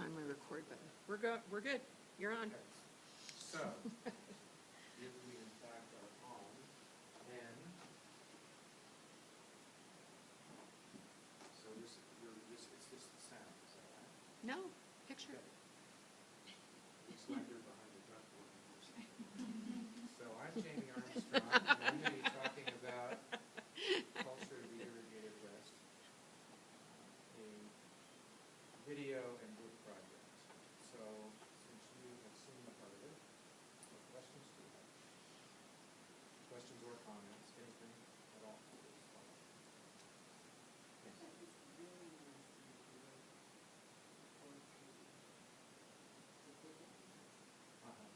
find my record button. We're good. You're on. So, if we in fact are on, then, so it's just the sound, is that right? No, picture. Okay. Looks like you're behind the ductwork. So I'm Jamie Armstrong, and I'm going to be talking about Culture of the Irrigated West, a video and book project. So, since you have seen the part of it, what questions do you have? Questions or comments, anything at all? Yes. Uh-huh.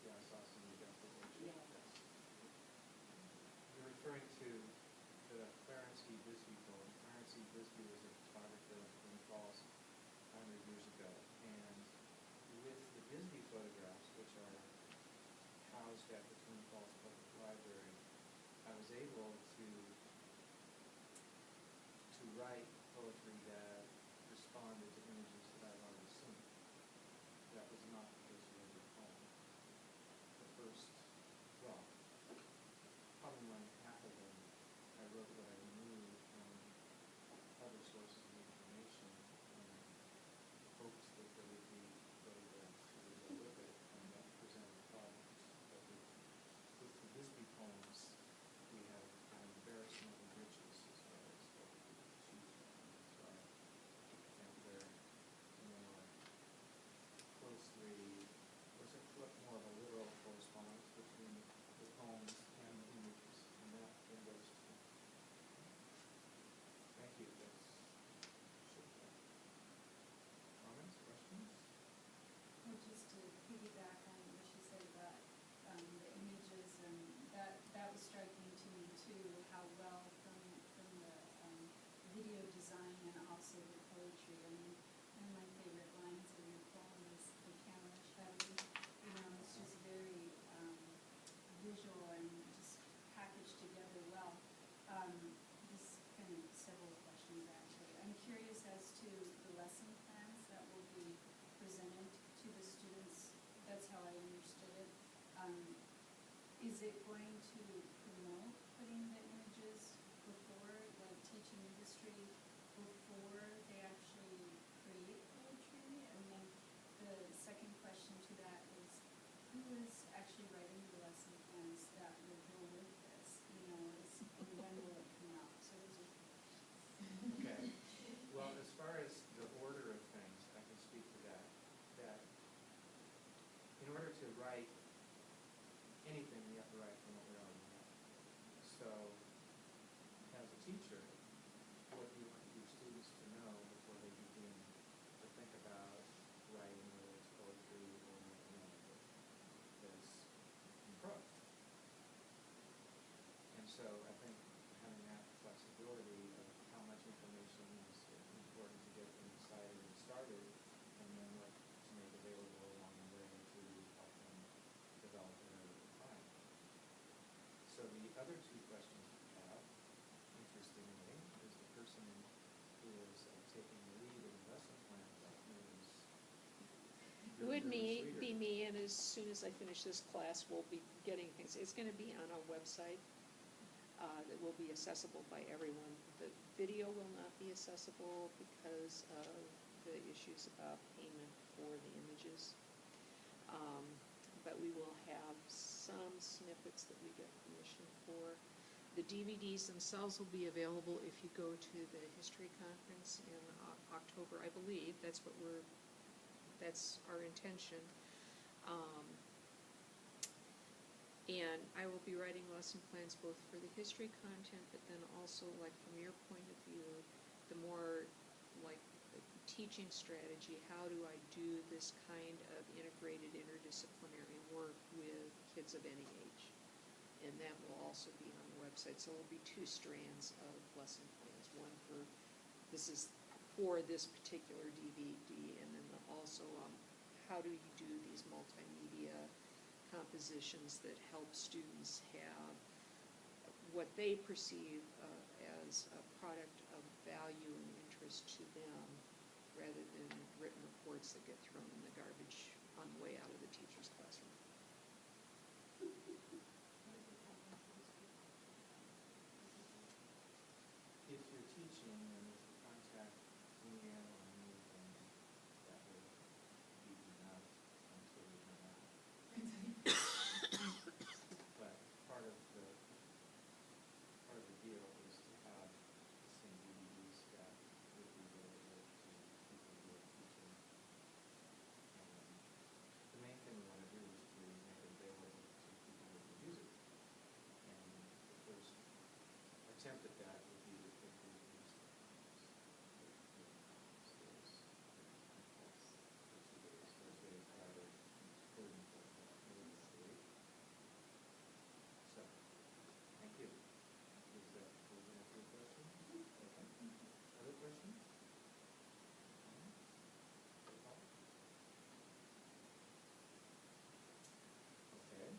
Yeah, I saw some of the You're referring to the Clarence E. Bisbee poem. Clarence E. Bisbee was a photographer in Twin Falls 100 years ago, and with the Bisbee photographs, which are housed at the Twin Falls Public Library, I was able to write poetry that responded to images that I've already seen. That was not the case with the poem. The first, well, probably one half of them, I wrote what I knew from other sources of information and hoped that there would be photographs that would go with it and that presented problems. But with the Bisbee poems, we have an embarrassment of riches as far as what we could choose from. So I think they're more closely, was it more of a literal correspondence between the poems and the images, and that goes to. Thank you. Comments, questions? Well, just to piggyback on what she said about the images, and that was striking to me too, how well from the video design and also the poetry. I mean, one of my favorite lines of your poem is the camera shuttering. It's just very visual and just packaged together well. Just kind of several questions actually. I'm curious as to the lesson plans that will be presented to the students. That's how I understood it. Is it going to promote putting the images before, like teaching industry, before they actually create poetry? And then the second question to that is, who is actually writing the lesson plans that will go with this? You know, and when will it come out? So those are questions. Okay. Well, as far as the order of things, I can speak to that. That in order to write anything, you have to write from what we already know. So, as a teacher, what do you want your students to know before they begin to think about writing, whether it's poetry or that's in prose? And so I think having that flexibility of how much information is important to get them excited and started, and then what to make available along the way to help them develop it or refine it. So the other two questions we have, interestingly, is the person who is taking the lead in the lesson plan development is It would be me, and as soon as I finish this class, we'll be getting things. It's going to be on our website that will be accessible by everyone. The video will not be accessible because of the issues about payment for the images. But we will have some snippets that we get permission for. The DVDs themselves will be available if you go to the history conference in October, I believe. That's our intention. And I will be writing lesson plans both for the history content, but then also, like, from your point of view, the more like the teaching strategy, how do I do this kind of integrated interdisciplinary work with kids of any age? And that will also be on the website. So it will be two strands of lesson plans. One this is for this particular DVD, and then also how do you do these multimedia compositions that help students have they perceive as a product of value and interest to them, rather than written reports that get thrown in the garbage on the way out of the teacher's classroom. If you're teaching and there's a contact email or anything, that would be enough until you run out. But part of the deal is to have the same DVDs that would be available to people who are teaching. The main thing we want to do is to make it available to people who can use it. And the first attempt at that would be to pick these Thursday, Friday, third and fourth, so, thank you. Is that, was that answer your question? Okay. Other questions? Okay.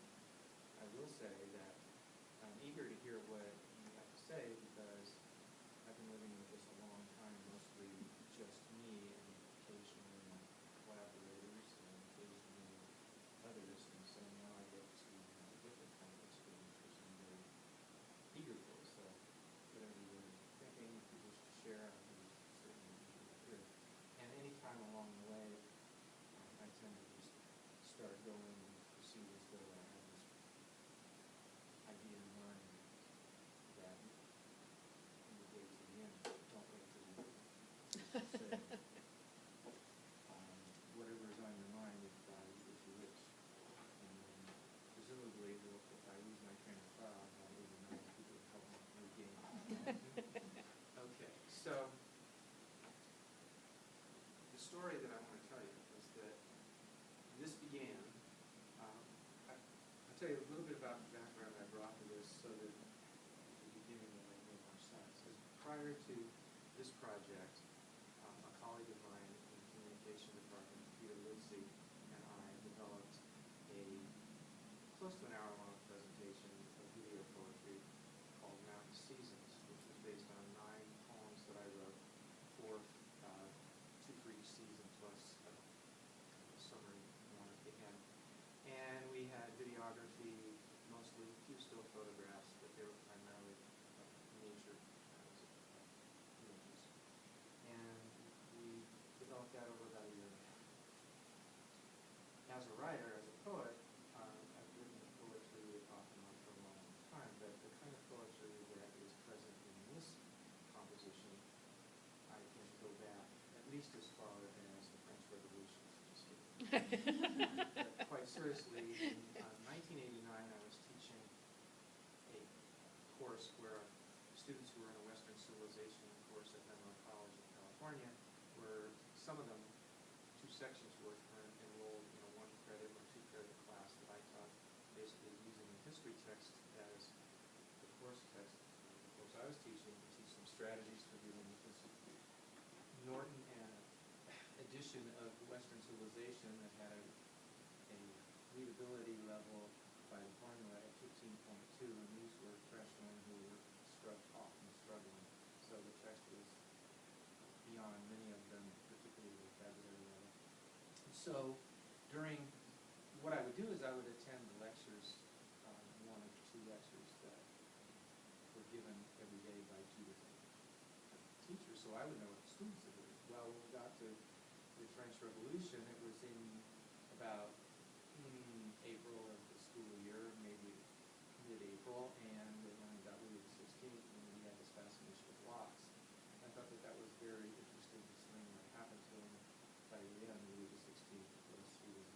I will say that I'm eager to hear what you have to say, because I've been living with this a long time, mostly just me and occasionally my collaborators and occasionally others, and so now I get to have a different kind of experience, which I'm very eager for. So whatever you're thinking, if you wish to share, I would certainly be eager to hear. And any time along the way, I tend to just start going and proceed as though I have this idea in mind that in the day to the end, don't wait till the end. Say, whatever is on your mind, if you wish. And then presumably, if I lose my train of thought, I'll leave a number of people to help me regain it. Okay, so the story that I want to tell you is that this began, I'll tell you a little bit about the background I brought to this so that at the beginning it might make more sense. Because prior to this project, a colleague of mine in the communication department, Peter Lindsay, and I developed a close to an hour-long presentation of video poetry called Mountain Seasons, which was based on 9 poems that I wrote for 2 for each season, plus a summary one at the end. And we had videography, mostly a few still photographs, but they were primarily nature kinds of images. And we developed that over about a year and a half. As a writer, as a poet, I've written poetry off and on for a long time, but the kind of poetry that is present in this composition, I can go back at least as far as the French Revolution. Just kidding. But quite seriously, in 1989, I was teaching a course where students who were in a Western civilization course at Menlo College in California were, some of them, 2 sections worth, were enrolled in a 1-credit or 2-credit class that I taught, basically using the history text as the course text. The course I was teaching to teach some strategies for dealing with this Norton and edition of Western civilization that had a readability level by the formula at 15.2, and these were freshmen who were often struggling. So the text was beyond many of them, particularly the vocabulary level. So during, what I would do is I would attend the lectures, 1 of 2 lectures that were given every day by 2 different teachers, so I would know what the students had heard. Well, when we got to the French Revolution, it was in about April of the school year, maybe mid-April, and when we got Louis XVI, we had this fascination with locks. I thought that was very interesting, this thing that happened to him by the end. Louis XVI, of course, he was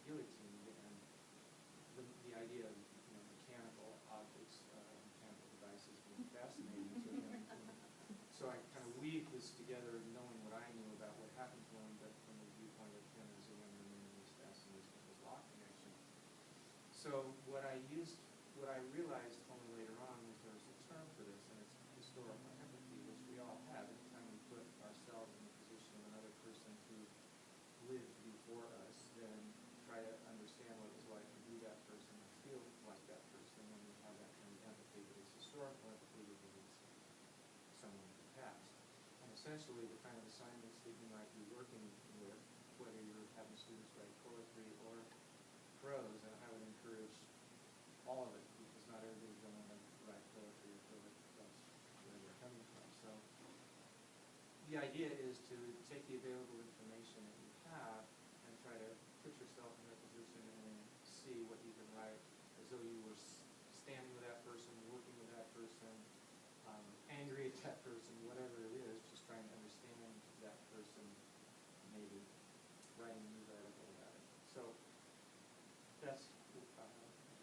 guillotined, and the idea of mechanical objects, mechanical devices being fascinating to him. So I kind of weaved this together, knowing what I knew about what happened to him, but from the viewpoint of him as a younger man, he was fascinated with his lock connection. So what I realized only later on was there was a term for this, and it's historical empathy, which we all have. Anytime we put ourselves in the position of another person who lived before us, then try to understand what it was like to be that person and feel like that person, and we have that kind of empathy that is historical empathy towards someone who passed. And essentially, the kind of assignments that you might be working with, whether you're having students write poetry or prose, and I would encourage all of it, because not everybody's going to write poetry or prose. That's where they're coming from. So the idea is to take the available information that you have and try to put yourself in that position and see what you can write as though you were standing with that person, working with that person, angry at that person, whatever it is, just trying to understand that person, maybe writing a news article about it. So that's,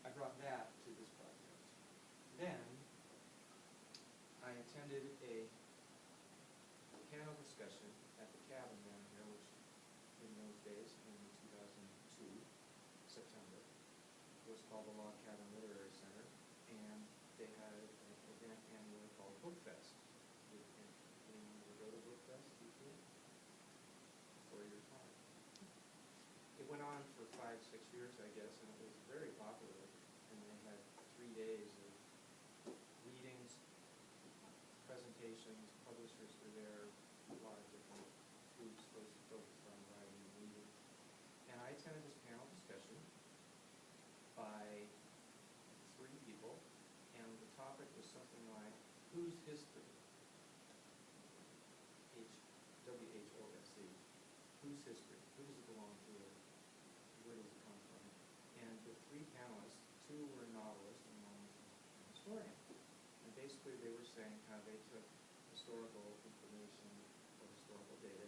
I brought that to this project. Then I attended a panel discussion at the cabin down here, which in those days, in 2002, September, was called the Log Cabin Literary Center, and they had an event annually called Book Fest. Anyone ever go to Book Fest before? Before your time. It went on for 5, 6 years, I guess, and it was very popular, and they had 3 days of readings, presentations, publishers were there, a lot of different groups focused on writing and reading. And I attended this panel discussion by 3 people, and the topic was something like, whose history? WHOSE. Whose history? Who does it belong to? Where does it come from? And the 3 panelists, 2 were novelists and 1 was a historian. And basically they were saying how they took historical information or historical data,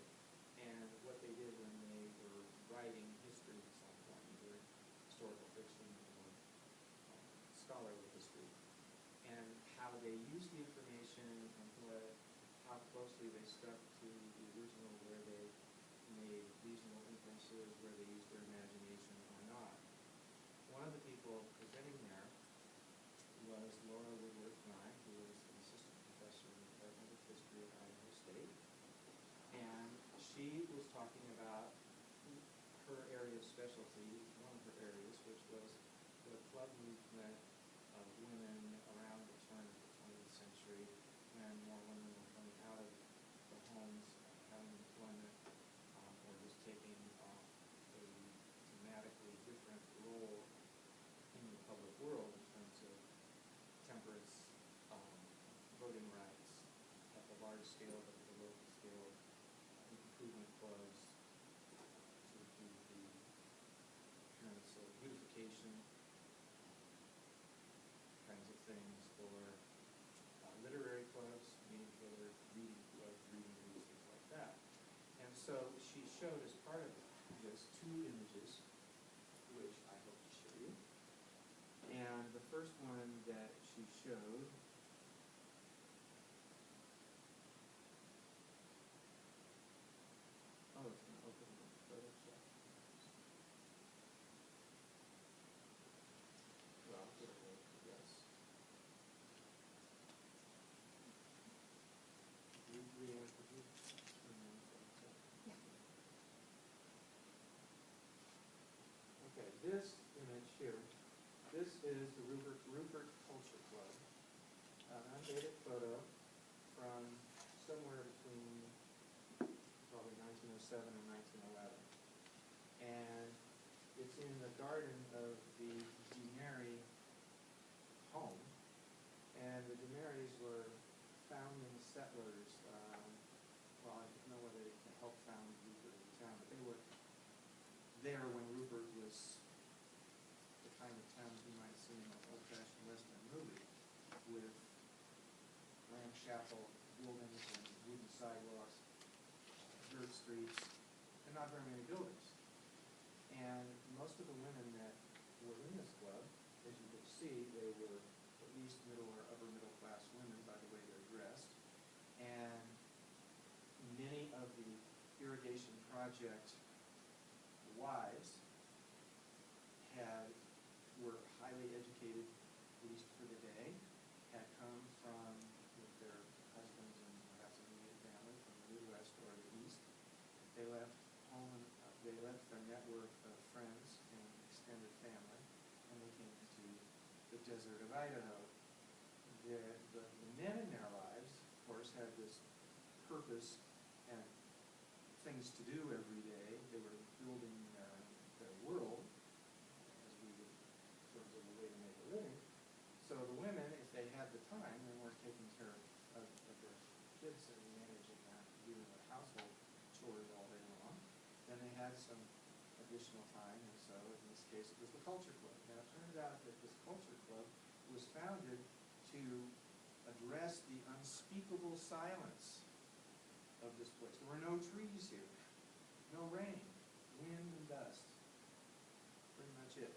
and what they did when they were writing history at some point, either historical fiction or scholarly history, and how they used the information and how closely they stuck to the original, where they made reasonable inferences, where they used their imagination or not. One of the people presenting there was Laura Woodworth Nye, who is an assistant professor in the Department of History at Idaho State. And she was talking about her area of specialty, one of her areas, which was the club movement of women around the turn of the 20th century, when more women were coming out of the homes, having employment, or just taking a dramatically different role in the public world in terms of temperance, voting rights at the large scale, but at the local scale, improvement clubs to do the appearance of beautification kinds of things, or literary clubs, meeting together, reading clubs, reading groups, things like that. And so she showed, as part of this, 2 images, which I hope to show you. And the first one that she showed it's going to open in Photoshop. Well, it will, yes. Leanne, could you turn on Photoshop? Yeah. Okay, this image here, this is the Rupert Culture Club. An undated photo from somewhere between probably 1907 and 1911. And it's in the garden of the DeMary home. And the DeMarys were founding settlers. Well, I don't know whether they helped found Rupert as a town, but they were there when Rupert was the kind of town you might see in an old-fashioned Western movie, with ramshackle buildings and wooden sidewalks, dirt streets, and not very many buildings. And most of the women that were in this club, as you could see, they were at least middle or upper middle class women by the way they're dressed. And many of the irrigation project wives were highly educated, at least for the day, had come from, with their husbands and perhaps immediate family, from the Midwest or the East. They left home, they left their network of friends and extended family, and they came to the desert of Idaho. the men in their lives, of course, had this purpose and things to do every day. They were building their world, as we would, in terms of a way to make a living. So the women, if they had the time, they weren't taking care of their kids and managing that, doing the household chores all day long, then they had some additional time, and so in this case it was the culture club. Now it turned out that this culture club was founded to address the unspeakable silence of this place. There were no trees here, no rain, wind and dust, pretty much it.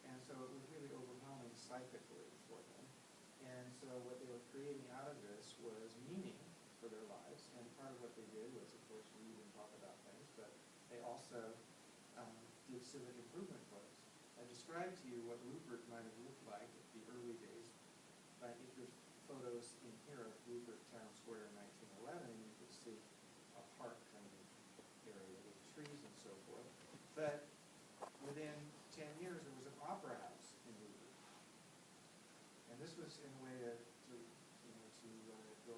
And so it was really overwhelming psychically for them. And so what they were creating out of this was meaning for their lives. And part of what they did was, of course, read and talk about things, but they also did civic improvement works. I described to you what Rupert might have looked like at the early days. If there's photos in here of Rupert Town Square in 1911, you could see a park kind of area with trees and so forth. But within 10 years, there was an opera house in Rupert. And this was in a way to go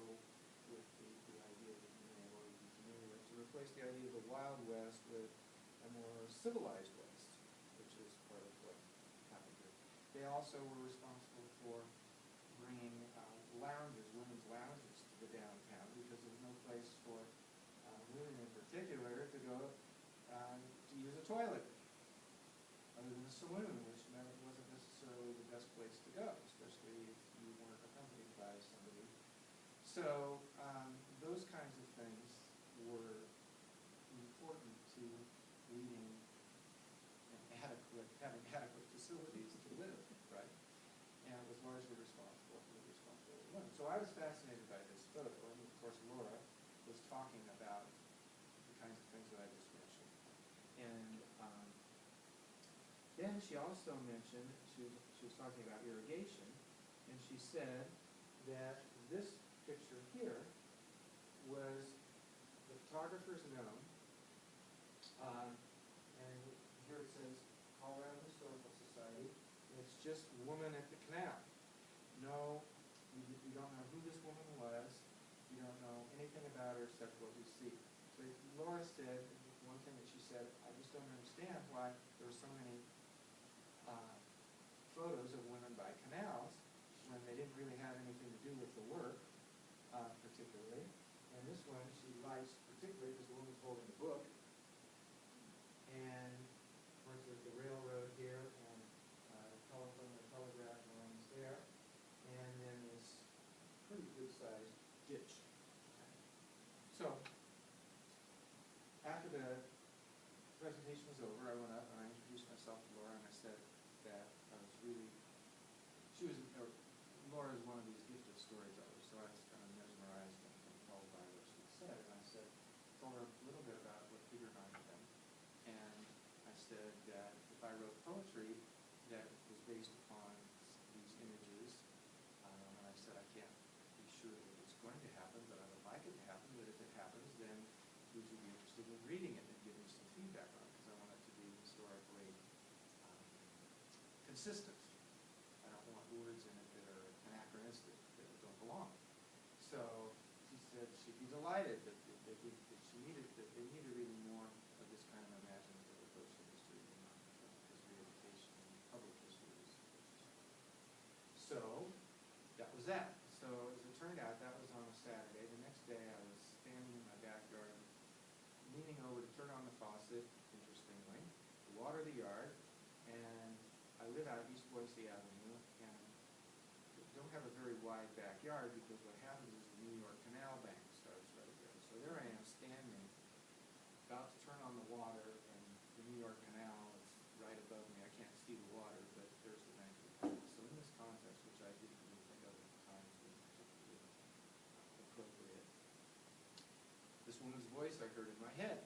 with the idea that you may already be familiar with, to replace the idea of the Wild West with a more civilized West, which is part of what happened here. They also were responsible for bringing lounges, women's lounges, to the downtown because there was no place for women in particular to go to use a toilet, other than a saloon, which meant it wasn't necessarily the best place to go, especially if you weren't accompanied by somebody. So those kinds of things were important to leading having adequate facilities to live, right? And it was largely responsible for the responsibility of women. So I was fascinated by this photo, and of course Laura was talking about the kinds of things that I just mentioned. And then she also mentioned, she was talking about irrigation, and she said that this picture here was the photographer's note, and here it says Colorado Historical Society, and it's just woman at the canal. No, you don't know who this woman was, you don't know anything about her except what we see. So Laura said, one thing that she said, I just don't understand why there were so many photos of women by canals when they didn't really have anything to do with the work, particularly. And this one she likes particularly because the woman's holding a book. And of course there's the railroad here and telephone and telegraph lines there. And then this pretty good-sized ditch. So after the presentation was over, I went up and I introduced myself to Laura, and I said that I was really, Laura is one of these gifted storytellers, so I was kind of mesmerized and compelled by what she said. And I said, told her a little bit about what Peter and I had done. And I said that if I wrote poetry that was based upon these images, and I said I can't be sure that it's going to happen, but I would like it to happen, but if it happens, then would you be interested in reading it and giving some feedback on it, because I want it to be historically consistent. I don't want words in it that are anachronistic, that don't belong. So she said she'd be delighted that they needed really more of this kind of imaginative approach to history than history education and public history research. So that was that. So as it turned out, that was on a Saturday. The next day I was standing in my backyard, leaning over to turn on the faucet, interestingly, to water the yard, and I live out East Boise Avenue, and don't have a very wide backyard because what happens is the New York Canal bank starts right there. So there I am standing, about to turn on the water, and the New York Canal is right above me. I can't see the water, but there's the bank of the canal. So in this context, which I didn't really think of at the time as being particularly appropriate, this woman's voice I heard in my head,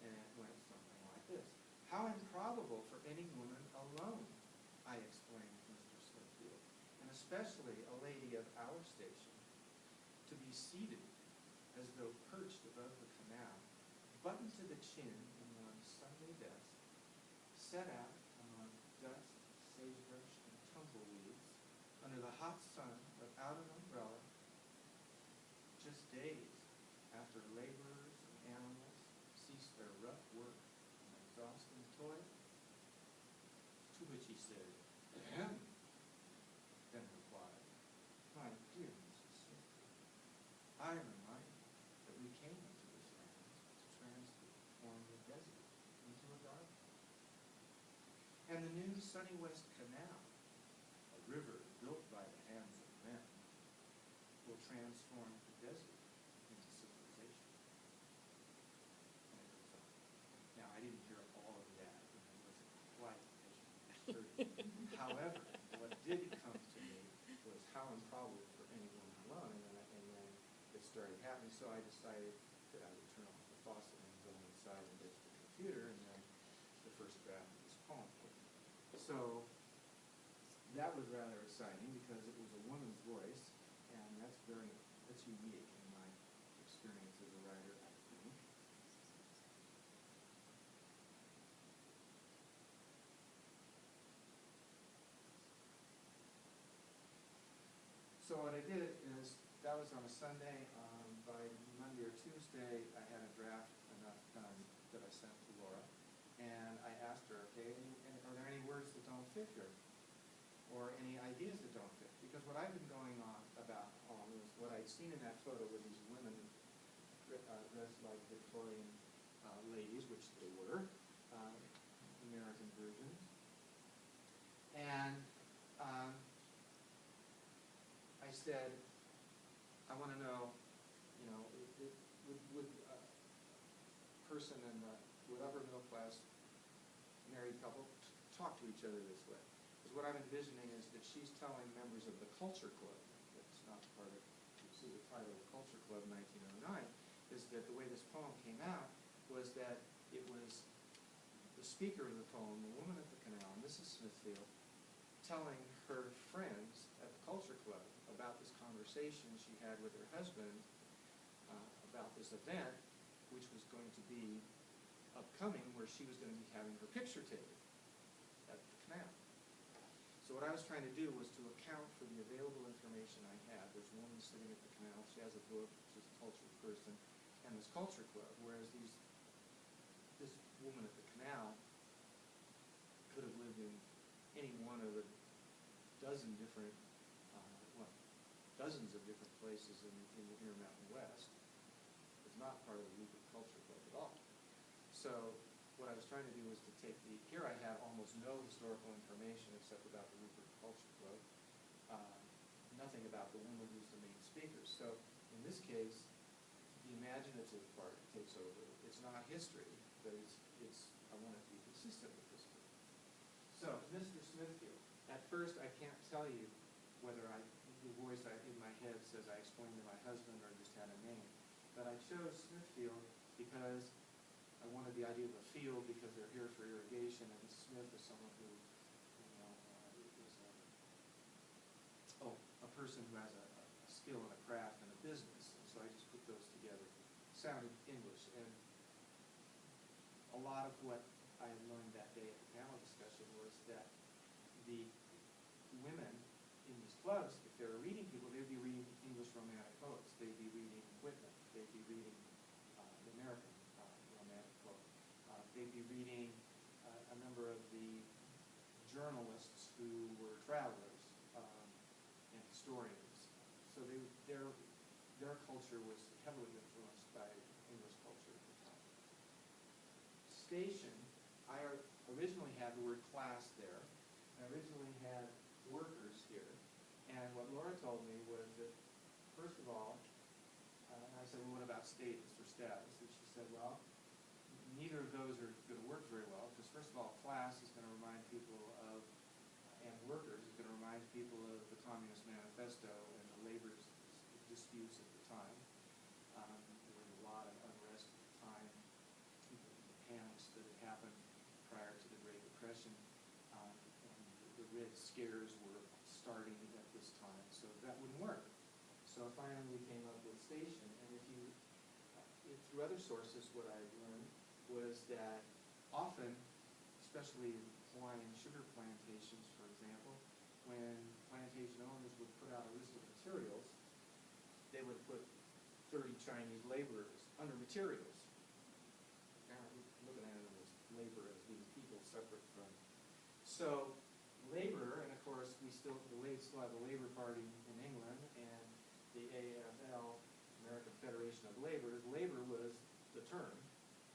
and it went something like this. How improbable for any woman alone, I exclaimed to Mr. Smithfield, and especially a lady of our station, to be seated as though perched above the canal, buttoned to the chin in one's Sunday best, set out among dust, sagebrush, and tumbleweeds, under the high hot sun without an umbrella, just days after laborers and animals ceased their rough work and exhausting toil? To which he said, ahem, then replied, my dear Mrs. Smithfield, I remind you that we came into this land to transform the desert into a garden. And the new sunny west canal, a river built by the hands of men, will transform the desert into civilization. And it goes on. Now, I didn't hear all of that, and I wasn't quite as sturdy. However, what did come to me was how improbable for anyone to run, and then it started happening, so I decided that I would turn off the faucet and go inside and get to the computer, and then the first draft of this poem came. So that was rather exciting because it was a woman's voice, and that's unique in my experience as a writer, I think. So what I did is, that was on a Sunday. By Monday or Tuesday, I had a draft enough done that I sent to Laura, and I asked her, okay, and are there any words that don't fit here? Or any ideas that don't fit? Because what I've been going on about is what I'd seen in that photo with these women dressed like Victorian ladies, which they were, American versions. And I said, I want to know, would a person with upper middle class married couple talk to each other this way? Because what I'm envisioning is that she's telling members of the Culture Club, that's not part of, you see the title of Culture Club 1909, is that the way this poem came out was that it was the speaker of the poem, the woman at the canal, Mrs. Smithfield, telling her friends at the Culture Club about this conversation she had with her husband about this event, which was going to be upcoming, where she was going to be having her picture taken at the canal. So what I was trying to do was to account for the available information I had. There's a woman sitting at the canal, she has a book, she's a cultured person, and this Culture Club, whereas this woman at the canal could have lived in any one of a dozen different, dozens of different places in the Intermountain West. It's not part of the Rupert Culture Club at all. So what I was trying to do was to take here I have almost no historical information except about the Rupert Culture Club, nothing about the woman who's the main speaker. So in this case, the imaginative part takes over. It's not history, but I want it to be consistent with history. So, Mr. Smithfield, at first I can't tell you whether the voice in my head says I explained to my husband or just had a name. But I chose Smithfield because I wanted the idea of a field because they're here for irrigation, and Smith is someone who, is a person who has a skill and a craft and a business. And so I just put those together. It sounded English, and a lot of what I learned that day at the panel discussion was that the women in these clubs, if they were reading people, they'd be reading English Romantic poets. They'd be reading Whitman. They'd be reading the American Romantic poet. They'd be reading a number of the journalists who were travelers and historians. So their culture was heavily influenced by English culture at the time. Station, I originally had the word class there. I originally had workers here. And what Laura told me was that, first of all, I said, well, what about status or status? And she said, well, neither of those are going to work very well, because first of all, class is going to remind people of, and workers is going to remind people of the Communist Manifesto and the labor disputes at the time. There was a lot of unrest at the time, the panics that had happened prior to the Great Depression, and the Red Scares were starting at this time, so that wouldn't work. So finally we came up with station, and through other sources, what I learned was that often, especially Hawaiian sugar plantations, for example, when plantation owners would put 30 Chinese laborers under materials. Now, we're looking at it as labor as being people separate from. So labor, and of course we still have the Labor Party in England and the AFL, American Federation of Laborers. Labor was the term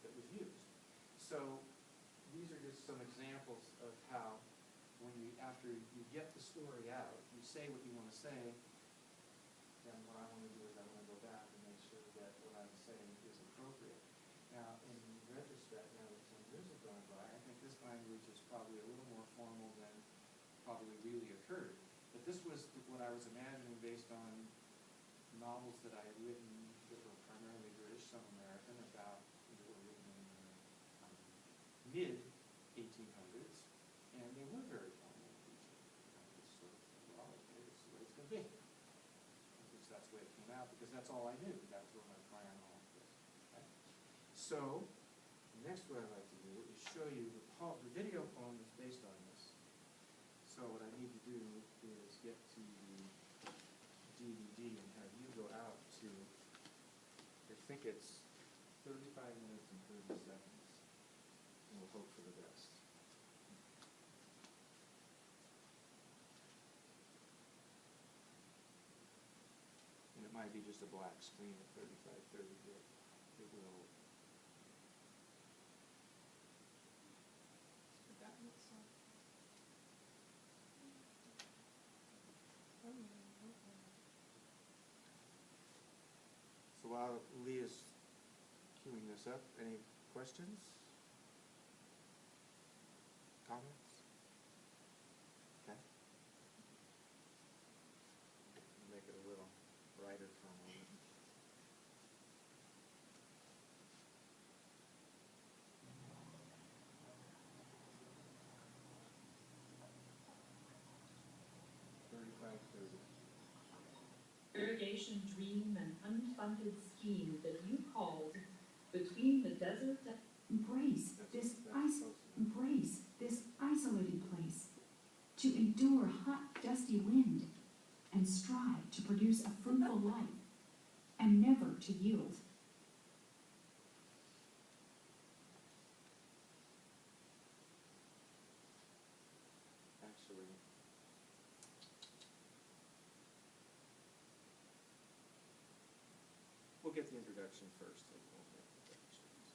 that was used. So these are just some examples of how when you, after you get the story out, you say what you want to say, then what I want to do is I want to go back and make sure that what I'm saying is appropriate. Now, in retrospect, now that 10 years have gone by, I think this language is probably a little more formal than probably really occurred. But this was what I was imagining based on novels that I had written that were primarily British, some American, about, that were written in the mid-1800s, and they were very formal in feature. This sort of thing, well, okay, this is the way it's going to be. At least that's the way it came out, because that's all I knew. That was where my prior knowledge was. Okay? So, next what I'd like to do is show you the video poem that's based on this. So what I need to do is get to the DVD and have you go out to, I think it's 35 minutes and 30 seconds. And we'll hope for the best. And it might be just a black screen at 35, 30, but it will. Forgotten it, so. So while Leah's queuing this up, any questions? Comments? Okay. Make it a little brighter for a moment. Irrigation dream and unfunded scheme that you called between the desert and Embrace this isolated place, to endure hot, dusty wind, and strive to produce a fruitful life, and never to yield. Actually, we'll get the introduction first. And we'll get the introductions.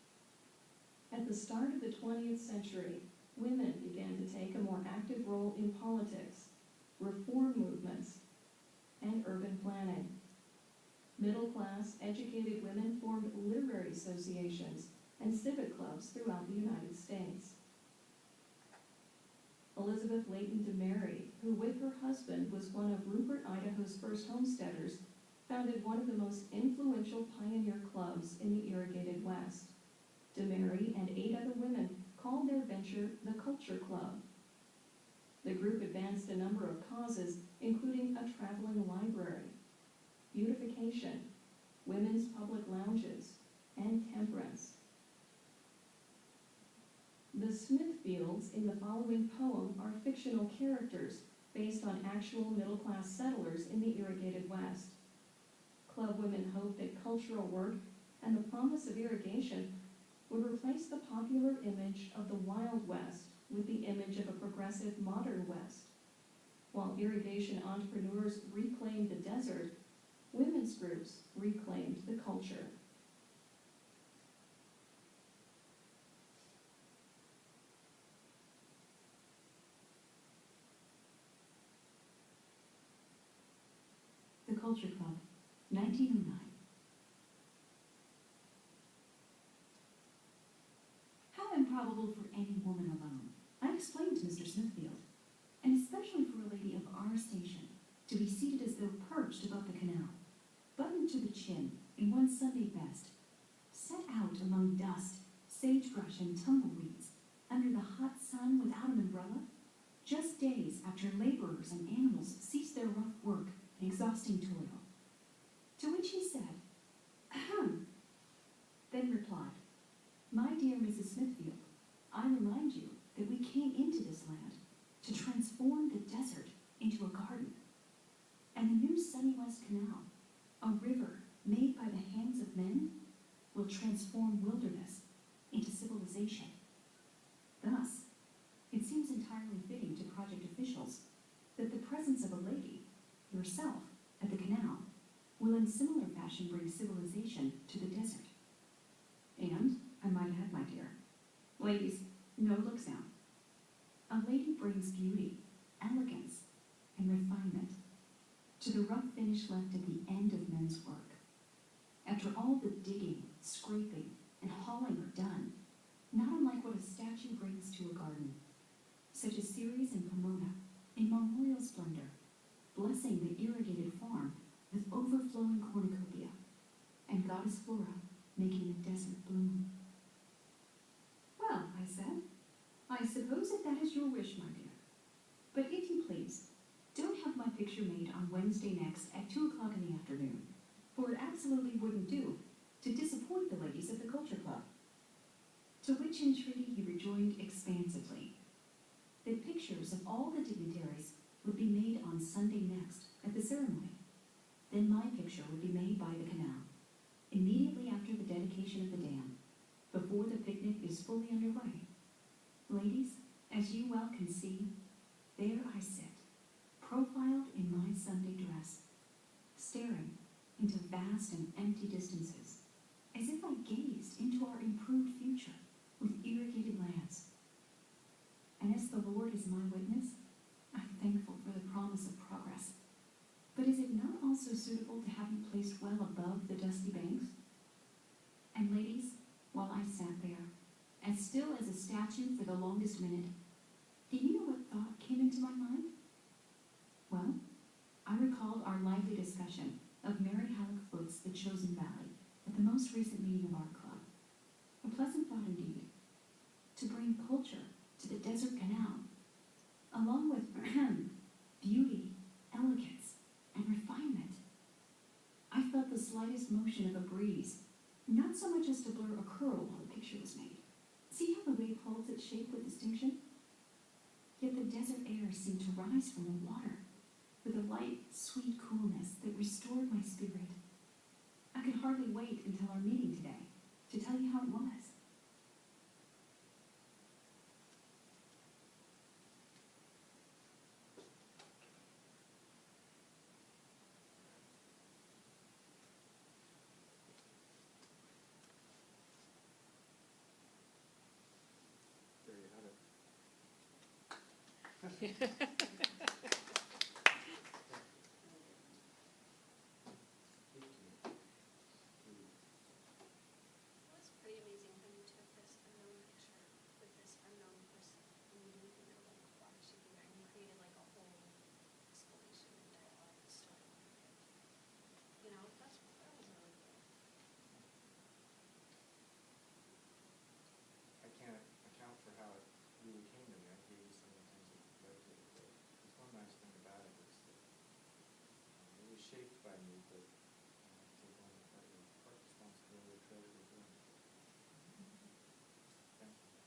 At the start of the 20th century, women began to take a more active role in politics, reform movements, and urban planning. Middle-class, educated women formed literary associations and civic clubs throughout the United States. Elizabeth Leighton DeMary, who with her husband was one of Rupert, Idaho's first homesteaders, founded one of the most influential pioneer clubs in the Irrigated West. DeMary and 8 other women called their venture the Culture Club. The group advanced a number of causes, including a traveling library, beautification, women's public lounges, and temperance. The Smithfields in the following poem are fictional characters based on actual middle-class settlers in the Irrigated West. Club women hoped that cultural work and the promise of irrigation would replace the popular image of the Wild West with the image of a progressive modern West. While irrigation entrepreneurs reclaimed the desert, women's groups reclaimed the culture. The Culture Club, 1909. How improbable for any woman alone, I explained to Mr. Smithfield, and especially for a lady of our station, to be seated as though perched above the canal, buttoned to the chin in one Sunday best, set out among dust, sagebrush, and tumbleweeds, under the hot sun without an umbrella, just days after laborers and animals ceased their rough work and exhausting toil. To which he said, ahem, then replied, my dear Mrs. Smithfield, I remind you that we came into this land to transform the desert into a garden. And the new Sunny West Canal, a river made by the hand transform wilderness into civilization. Thus, it seems entirely fitting to project officials that the presence of a lady, yourself, at the canal will in similar fashion bring civilization to the desert. And, I might add, my dear, ladies, no looks now. A lady brings beauty, elegance, and refinement to the rough finish left at the end of men's work. After all the digging, scraping, and hauling are done, not unlike what a statue brings to a garden, such as Ceres and Pomona, in memorial splendor, blessing the irrigated farm with overflowing cornucopia, and goddess Flora making the desert bloom. Well, I said, I suppose if that is your wish, my dear. But if you please, don't have my picture made on Wednesday next at 2 o'clock in the afternoon, for it absolutely wouldn't do to disappoint the ladies of the Culture Club. To which entreaty he rejoined expansively that pictures of all the dignitaries would be made on Sunday next at the ceremony. Then my picture would be made by the canal, immediately after the dedication of the dam, before the picnic is fully underway. Ladies, as you well can see, there I sit, profiled in my Sunday dress, staring into vast and empty distances, as if I gazed into our improved future with irrigated lands. And as the Lord is my witness, I'm thankful for the promise of progress. But is it not also suitable to have you placed well above the dusty banks? And ladies, while I sat there, as still as a statue for the longest minute, do you know what thought came into my mind? Well, I recalled our lively discussion of Mary Halleck Foote's The Chosen Valley at the most recent meeting of our club. A pleasant thought indeed, to bring culture to the desert canal, along with beauty, elegance, and refinement. I felt the slightest motion of a breeze, not so much as to blur a curl while the picture was made. See how the wave holds its shape with distinction? Yet the desert air seemed to rise from the water with a light, sweet coolness that restored my spirit. I could hardly wait until our meeting today to tell you how it was. There you have it. It was pretty amazing when you took this unknown picture with this unknown person and you didn't even know like why she'd be there and you created like a whole explanation and dialogue and story behind it. You know, that was really cool. I can't account for how it really came to me. I gave you some of the things that led to it. But there's one nice thing about it is that it was shaped by me, but I take on part responsibility of treasure doing it. Thank you.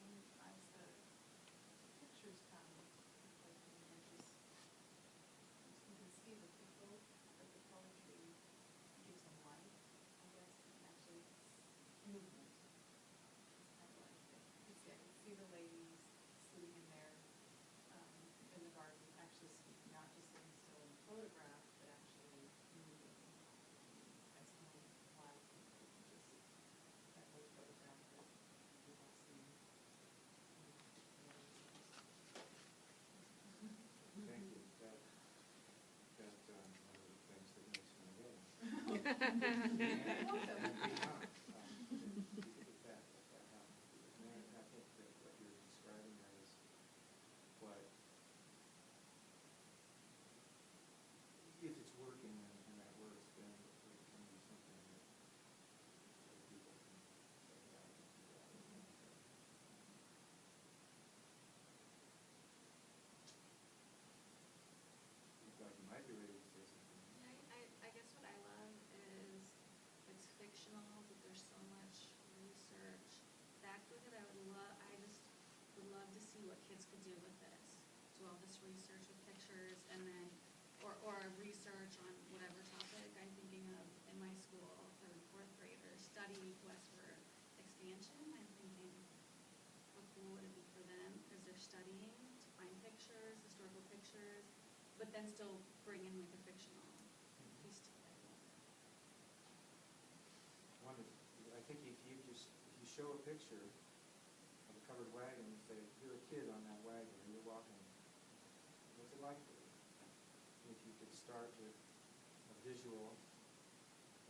And as the pictures come, like the images, you can see the people, but the poetry gives them life, I guess, and actually it's movement. It's kind of like, I can see the ladies sitting in there, in the garden, actually speaking, not just sitting still in the photograph, but actually moving as one live people, just that whole photograph that we've all seen. Thank you. That's one of the things that makes my day. That happens. And I think that what you're describing there is what, if it's working and that works, then it can be something that people can check it out. Look like you might be ready to say something. I guess what I love is it's fictional, but there's so much research backed with it. I just would love to see what kids could do with this. Do all this research with pictures and then or research on whatever topic. I'm thinking of, in my school, third and fourth graders study westward expansion. I'm thinking, how cool would it be for them, because they're studying, to find pictures, historical pictures, but then still bring in like a fictional piece to it. One is, I think if you show a picture of a covered wagon and say, you're a kid on that wagon and you're walking, what's it like for you? If you could start with a visual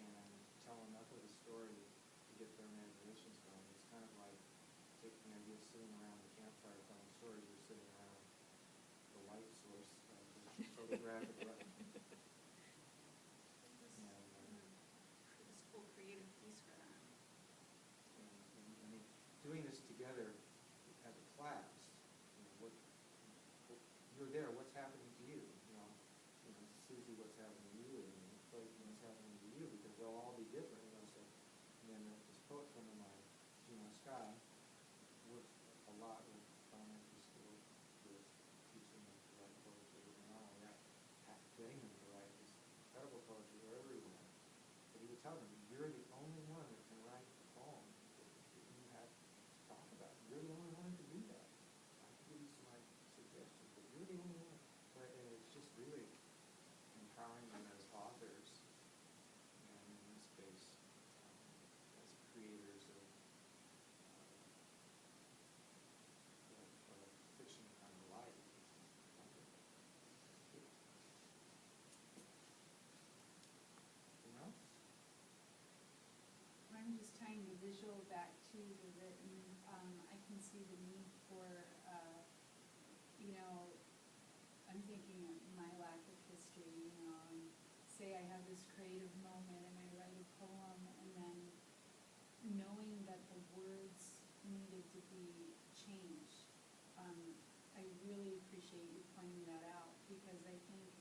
and tell enough of the story to get their imaginations going, it's kind of like taking the idea of sitting around the campfire telling stories, you're sitting around the light source of the photographic light. This whole creative piece for them. I mean, doing this together as a class, what you're there, what's happening to you? Susie, what's happening to you? And Clayton, what's happening to you? Because they'll all be different. So, and then this poet friend of mine, Gina Sky, works a lot with elementary school with teaching them to write poetry, and not only that, getting them to write this incredible poetry wherever he went. But he would tell them, you're the only one that can write a poem that you have to talk about. You're the only one who can do that. I can give you some suggestions, but you're the only one. And it's just really empowering them as authors, and in this case, as creators of fiction kind of life. Anything else? I'm just tying the visual back to the written. I can see the need for, I'm thinking of my lack of history, and say I have this creative moment and I write a poem, and then knowing that the words needed to be changed. I really appreciate you pointing that out, because I think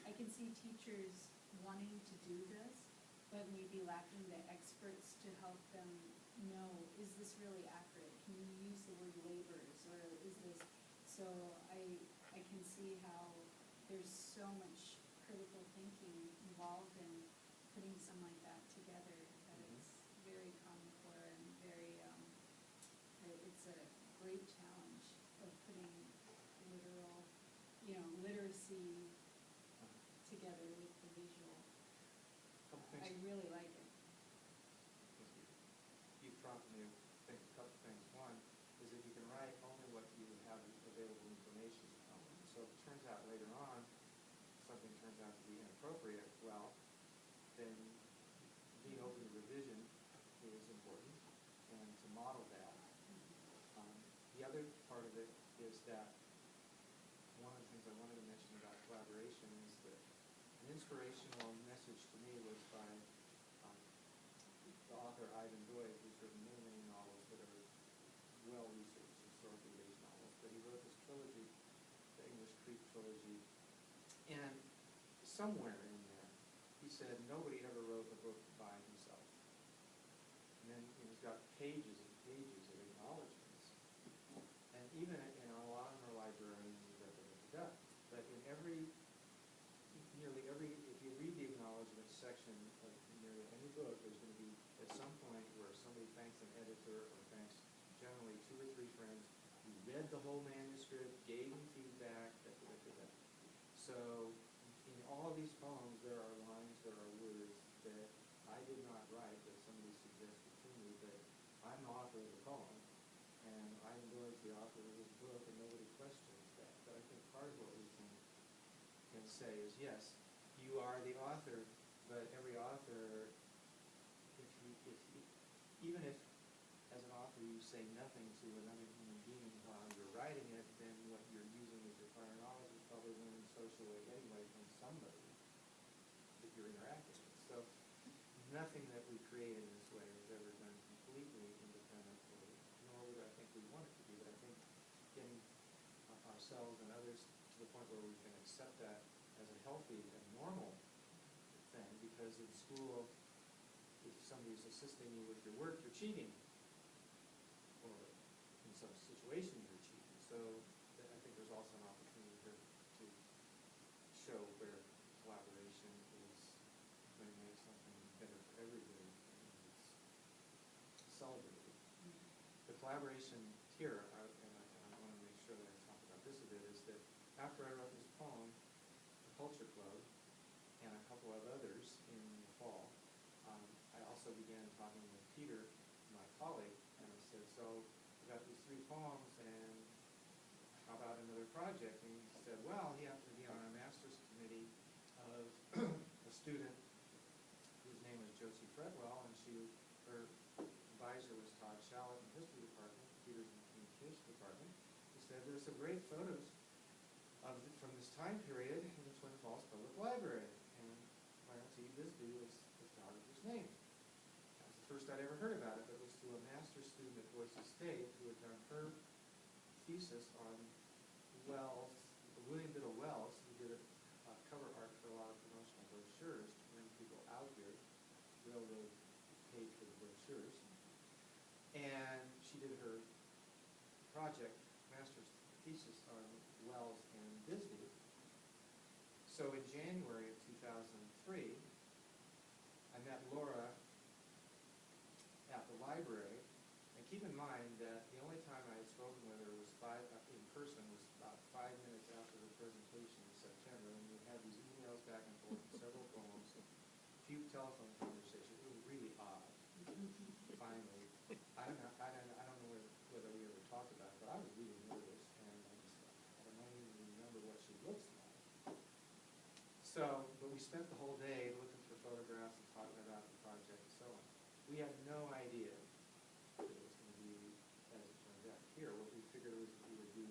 I can see teachers wanting to do this, but maybe lacking the experts to help them know, is this really accurate? Can you use the word laborers, or is this, so I can see how there's so much critical thinking involved in putting something like that together, that it's very common core and very, it's a great challenge of putting literal, literacy together with the visual. Couple I things. really like it. You've prompted me to think a couple things. One is that you can write only what you have available information on. So if it turns out later on something turns out to be inappropriate, well, then being open to revision is important, and to model that. The other part of it is that one of the things I wanted to mention about collaboration is that an inspirational message to me was by the author Ivan Doig, who's written many, many novels that are well-researched, historically based novels. But he wrote this trilogy, the English Creek trilogy, and somewhere in there he said nobody ever wrote a book by himself. And then he's got pages and pages of acknowledgments. And even in a lot of our librarians, but in nearly every, if you read the acknowledgments section of nearly any book, there's going to be at some point where somebody thanks an editor or thanks generally 2 or 3 friends who read the whole manuscript, gave them feedback, that. So in all these poems, there are lines, there are words that I did not write, that somebody suggested to me, that I'm the author of the poem, and Ivan Doig's the author of this book, and nobody questions that. But I think part of what we can say is, yes, you are the author, but every author, even if as an author you say nothing to another human being while you're writing it, then what you're using as your prior knowledge is probably learning socially anyway from somebody that you're interacting with. So nothing that we create in this way is ever done completely independently, nor would I think we want it to be. But I think getting ourselves and others to the point where we can accept that as a healthy and normal thing, because in school, if somebody's assisting you with your work, you're cheating, or in some situation you're cheating. So I think there's also an opportunity here to show where trying to make something better for everybody, and it's celebrated. The collaboration here, and I want to make sure that I talk about this a bit, is that after I wrote this poem, the Culture Club, and a couple of others in the fall, I also began talking with Peter, my colleague, and I said, so I got these 3 poems, and how about another project? And he said, well, he happened to be on a master's committee of a student whose name was Josie Fredwell, and her advisor was Todd Shallett in the history department, Peter's in the communication department. He said, there's some great photos from this time period in the Twin Falls Public Library. And my auntie Bisbee was the photographer's name. That was the first I'd ever heard about it, but it was through a master's student at Boise State who had done her thesis on Wells, William Biddle Wells, who did a cover art for a lot of promotional brochures to bring people out here. Railroad paid for the brochures. And she did her project, master's thesis on Wells and Bisbee. So in January of 2003, I met Laura at the library. And keep in mind that the only time I had spoken with her was in person was about 5 minutes after the presentation in September, and we had these emails back and forth and several poems, a few telephone conversations. It was really odd. Finally, I don't know whether we ever talked about it, but I was really nervous, and I don't even remember what she looks like. So, but we spent the whole day looking for photographs and talking about the project and so on. We had no idea that it was going to be as it turned out. Here, what we figured was that we would do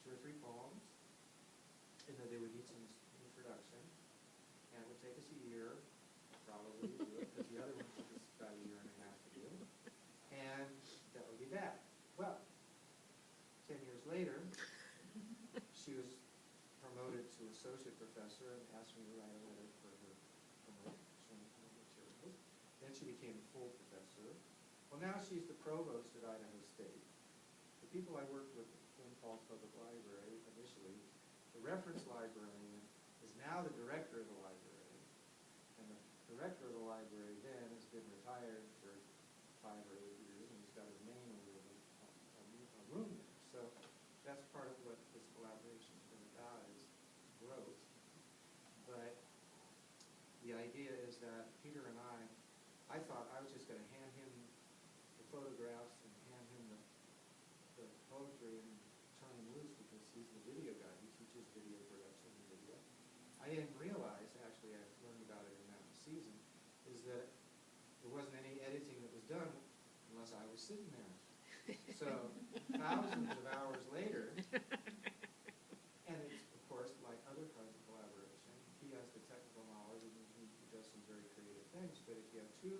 2 or 3 poems, and that they would need some introduction, and it would take us a year, probably, to do it, because the other one took us about a year and a half to do, and that would be that. Well, 10 years later, she was promoted to associate professor and asked me to write a letter for her promotion materials. Then she became a full professor. Well, now she's the provost at Idaho State. The people I worked with at the Twin Falls Public Library initially, the reference librarian is now the director of the library. And the director of the library then has been retired for 5 or 8 years, and he's got his name over a room there. So that's part of what this collaboration has been about, is growth. But the idea is that Peter and I thought I was just going to hand him the photographs and hand him the poetry and turn him loose, because he's the video guy. He teaches video production and video. I didn't realize, actually I learned about it in that season, is that there wasn't any editing that was done unless I was sitting there. So thousands of hours later, and it's, of course, like other kinds of collaboration, he has the technical knowledge and he does some very creative things, but if you have 2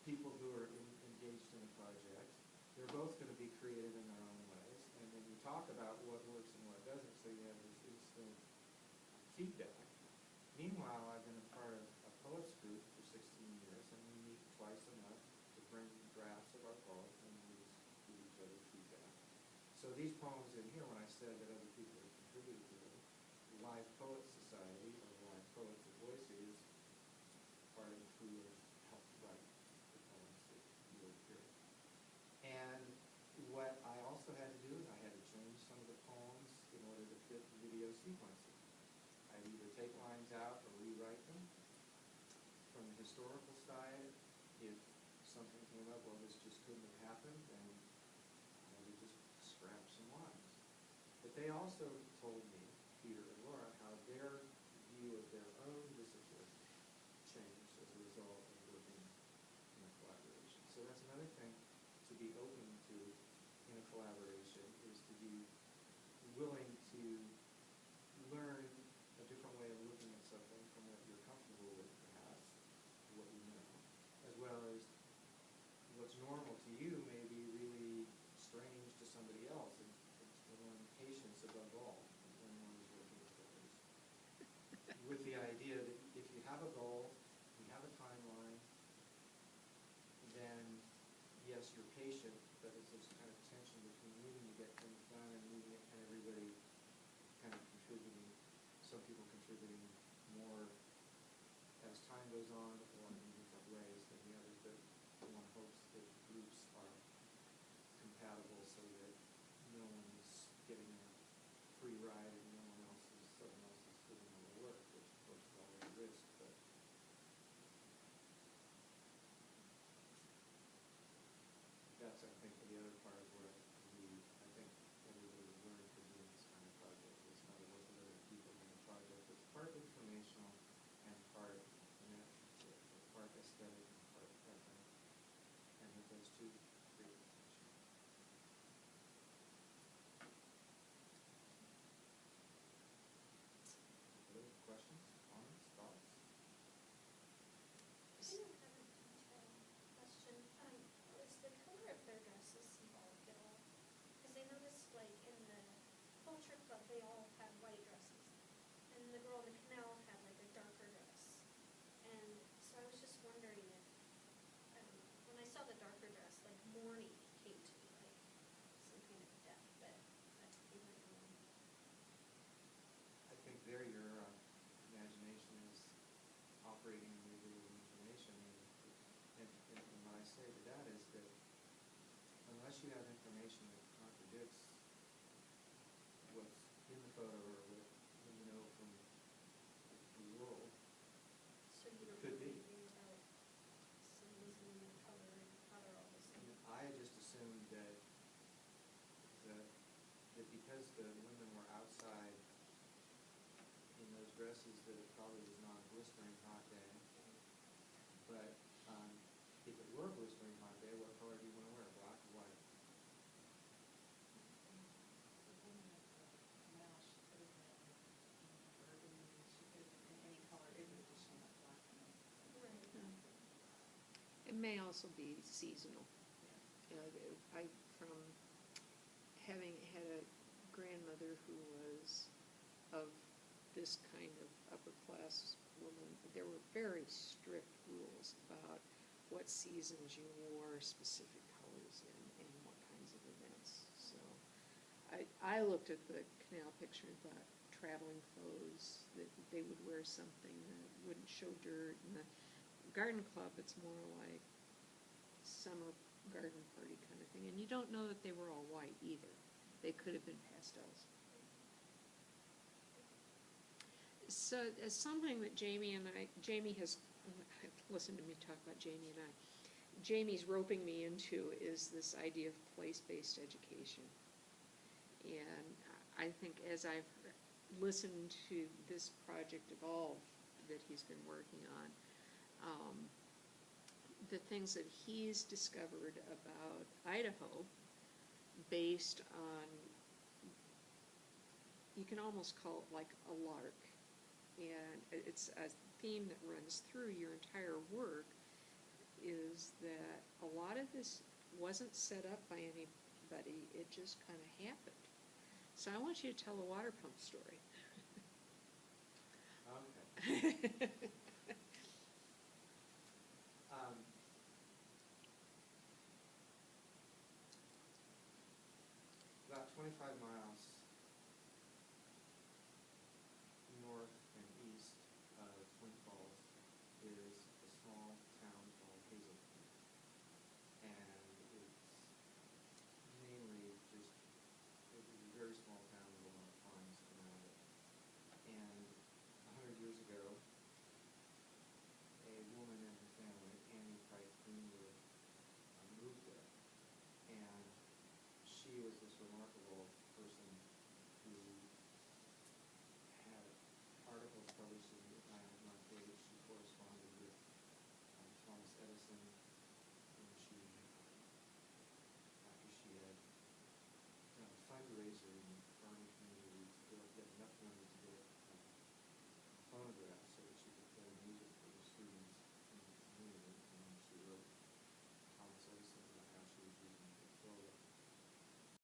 people who are engaged in a project, they're both going to be creative in their own ways, and then you talk about what works and what doesn't, so you have this instant feedback. Meanwhile, I've been a part of a poets group for 16 years, and we meet twice a month to bring drafts of our poems, and we just give each other feedback. So these poems in here, when I said that other people have contributed to them, Live Poets Society, or Live Poets of Boise, is part of who has helped write the poems that you will hear. And what I also had to do is I had to change some of the poems in order to fit the video sequencing. I'd either take lines out or rewrite them. From the historical side, if something came up, well, this just couldn't have happened, then I would just scrap some lines. But they also told me, Peter and Laura, how their view of their own discipline changed as a result of working in a collaboration. So that's another thing to be open to in a collaboration, is to be willing to learn a different way of looking at something from what you're comfortable with, perhaps, what you know, as well as what's normal to you may be really strange to somebody else, and to learn patience above all when one is working with others. With the idea that if you have a goal, you have a timeline, then yes, you're patient, but it's this kind of tension between needing to get things done and needing it, and everybody kind of contributing, some people contributing more at as time goes on, or in different ways than the others, but one hopes that groups are compatible so that no one is getting a free ride and someone else is doing all the work, which of course is always a risk, but that's, I think, the other part where I think everybody would learn from doing this kind of project. It's not a work with other people in the project. It's part informational and part part aesthetic and part technical. And that those two create the connection. Other questions, comments, thoughts? I do have a detail question. Was the color of their dresses symbolic at all? Because I noticed, like, in the culture club, they all had white dresses. And the girl in the canal had, like, a darker dress. And so I was just wondering if, when I saw the darker dress, like, mourning came to me, like, some kind of death, but that could be like wrong. I think there your imagination is operating in your visual information. And what I say to that is that unless you have information that contradicts what's in the photo or what you know from the world, So you don't could know be. anything about symbolism and color and how they're all the same? I just assumed that because the women were outside in those dresses, that it probably was not a blistering hot day. But if it were a blistering hot day, what color do you want to wear, black or white? The woman at the canal, she could have been in burgundy, she could have been in any color, it would just show up black and white. Right. It may also be seasonal. From having had a grandmother who was of this kind of upper class woman, there were very strict rules about what seasons you wore specific colors in and what kinds of events. So I looked at the canal picture and thought traveling clothes, that they would wear something that wouldn't show dirt. In the garden club, it's more like summer garden party kind of thing. And you don't know that they were all white either. They could have been pastels. So something that Jamie has listened to me talk about Jamie and I. Jamie's roping me into is this idea of place-based education. And I think as I've listened to this project evolve that he's been working on, the things that he's discovered about Idaho based on, you can almost call it like a lark. And it's a theme that runs through your entire work, is that a lot of this wasn't set up by anybody, it just kind of happened. So I want you to tell the water pump story. Okay. About 25 miles north and east of Twin Falls is a small town called Hazelton. And it's mainly just, it was a very small town with a lot of farms around it. And 100 years ago, a woman and her family, Annie Pike Greenwood, moved there. And she was this remarkable person who had articles published in